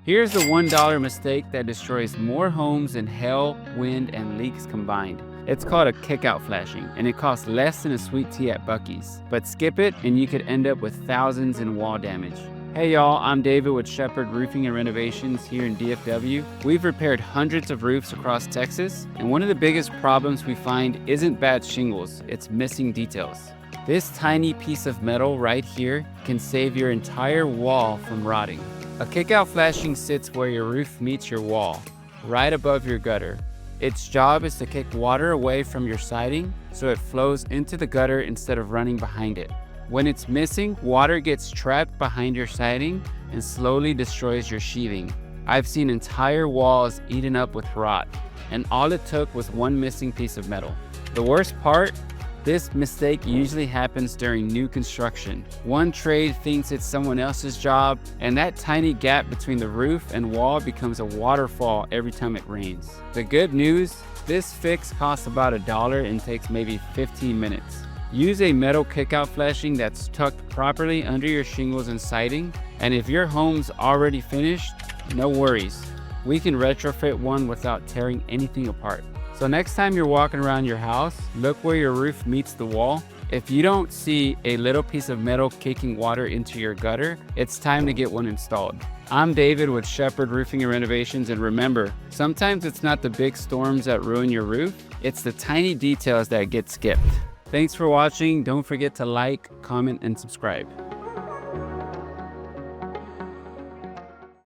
Here's the $1 mistake that destroys more homes than hail, wind, and leaks combined. It's called a kickout flashing, and it costs less than a sweet tea at Buc-ee's. But skip it, and you could end up with thousands in wall damage. Hey y'all, I'm David with Shepherd Roofing and Renovations here in DFW. We've repaired hundreds of roofs across Texas, and one of the biggest problems we find isn't bad shingles, it's missing details. This tiny piece of metal right here can save your entire wall from rotting. A kickout flashing sits where your roof meets your wall, right above your gutter. Its job is to kick water away from your siding so it flows into the gutter instead of running behind it. When it's missing, water gets trapped behind your siding and slowly destroys your sheathing. I've seen entire walls eaten up with rot, and all it took was one missing piece of metal. The worst part? This mistake usually happens during new construction. One trade thinks it's someone else's job, and that tiny gap between the roof and wall becomes a waterfall every time it rains. The good news? This fix costs about $1 and takes maybe 15 minutes. Use a metal kickout flashing that's tucked properly under your shingles and siding, and if your home's already finished, no worries. We can retrofit one without tearing anything apart. So next time you're walking around your house, look where your roof meets the wall. If you don't see a little piece of metal kicking water into your gutter, it's time to get one installed. I'm David with Shepherd Roofing and Renovations, and remember, sometimes it's not the big storms that ruin your roof, it's the tiny details that get skipped. Thanks for watching. Don't forget to like, comment, and subscribe.